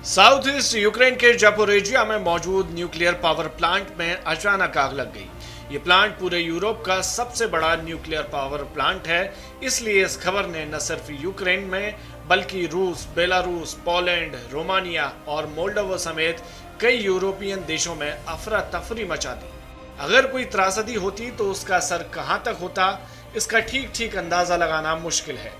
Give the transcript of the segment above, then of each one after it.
South east Ukraine के जापोरेजिया में मौजूद न्यूक्लियर पावर प्लांट में अचानक आग लग गई। ये प्लांट पूरे यूरोप का सबसे बड़ा न्यूक्लियर पावर प्लांट है। इसलिए इस खबर ने न सिर्फ यूक्रेन में बल्कि रूस, बेलारूस, पोलैंड, रोमानिया और मोल्डोवा समेत कई यूरोपियन देशों में अफरा तफरी मचा दी। अगर कोई त्रासदी होती तो उसका असर कहां तक होता, इसका ठीक ठीक अंदाजा लगाना मुश्किल है।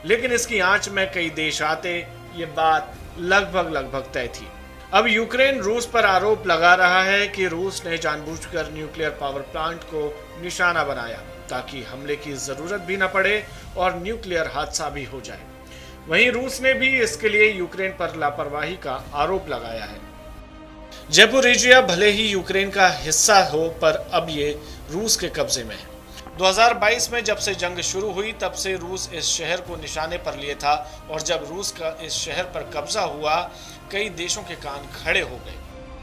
लेकिन इसकी आंच में कई देश आते, ये बात लगभग तय थी। अब यूक्रेन रूस पर आरोप लगा रहा है कि रूस ने जानबूझकर न्यूक्लियर पावर प्लांट को निशाना बनाया ताकि हमले की जरूरत भी न पड़े और न्यूक्लियर हादसा भी हो जाए। वहीं रूस ने भी इसके लिए यूक्रेन पर लापरवाही का आरोप लगाया है। ज़ैपोरिज़िया भले ही यूक्रेन का हिस्सा हो, पर अब ये रूस के कब्जे में है। 2022 में जब से जंग शुरू हुई तब से रूस इस शहर को निशाने पर लिए था और जब रूस का इस शहर पर कब्जा हुआ कई देशों के कान खड़े हो गए।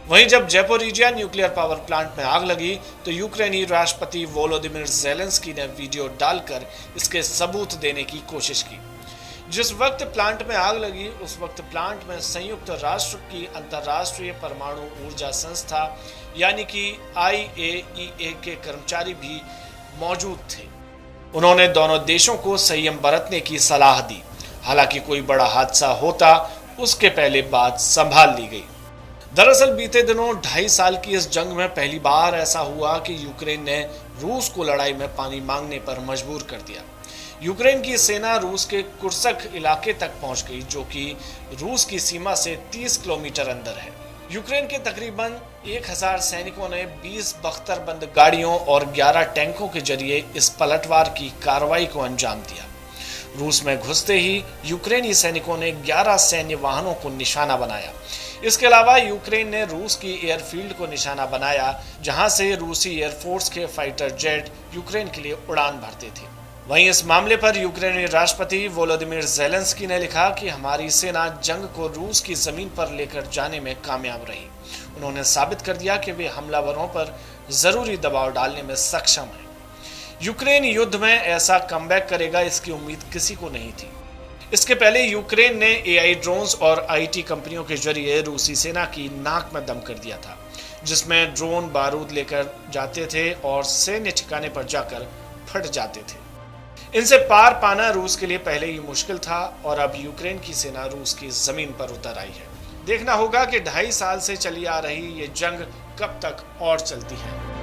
वहीं जब ज़ैपोरिज़िया न्यूक्लियर पावर प्लांट में आग लगी तो यूक्रेनी राष्ट्रपति वोलोदिमीर ज़ेलेंस्की ने वीडियो डालकर इसके सबूत देने की कोशिश की। जिस वक्त प्लांट में आग लगी उस वक्त प्लांट में संयुक्त राष्ट्र की अंतर्राष्ट्रीय परमाणु ऊर्जा संस्था यानी कि IAEA के कर्मचारी भी मौजूद थे। उन्होंने दोनों देशों को संयम बरतने की सलाह दी। हालांकि कोई बड़ा हादसा होता उसके पहले बात संभाल ली गई। दरअसल बीते दिनों 2.5 साल की इस जंग में पहली बार ऐसा हुआ कि यूक्रेन ने रूस को लड़ाई में पानी मांगने पर मजबूर कर दिया। यूक्रेन की सेना रूस के कुर्स्क इलाके तक पहुंच गई, जो कि रूस की सीमा से 30 किलोमीटर अंदर है। यूक्रेन के तकरीबन 1000 सैनिकों ने 20 बख्तरबंद गाड़ियों और 11 टैंकों के जरिए इस पलटवार की कार्रवाई को अंजाम दिया। रूस में घुसते ही यूक्रेनी सैनिकों ने 11 सैन्य वाहनों को निशाना बनाया। इसके अलावा यूक्रेन ने रूस की एयरफील्ड को निशाना बनाया, जहां से रूसी एयरफोर्स के फाइटर जेट यूक्रेन के लिए उड़ान भरते थे। वहीं इस मामले पर यूक्रेनी राष्ट्रपति वोलोदिमीर ज़ेलेंस्की ने लिखा कि हमारी सेना जंग को रूस की जमीन पर लेकर जाने में कामयाब रही। उन्होंने साबित कर दिया कि वे हमलावरों पर जरूरी दबाव डालने में सक्षम हैं। यूक्रेन युद्ध में ऐसा कमबैक करेगा, इसकी उम्मीद किसी को नहीं थी। इसके पहले यूक्रेन ने AI ड्रोन्स और IT कंपनियों के जरिए रूसी सेना की नाक में दम कर दिया था, जिसमें ड्रोन बारूद लेकर जाते थे और सैन्य ठिकाने पर जाकर फट जाते थे। इनसे पार पाना रूस के लिए पहले ही मुश्किल था और अब यूक्रेन की सेना रूस की जमीन पर उतर आई है। देखना होगा कि 2.5 साल से चली आ रही ये जंग कब तक और चलती है।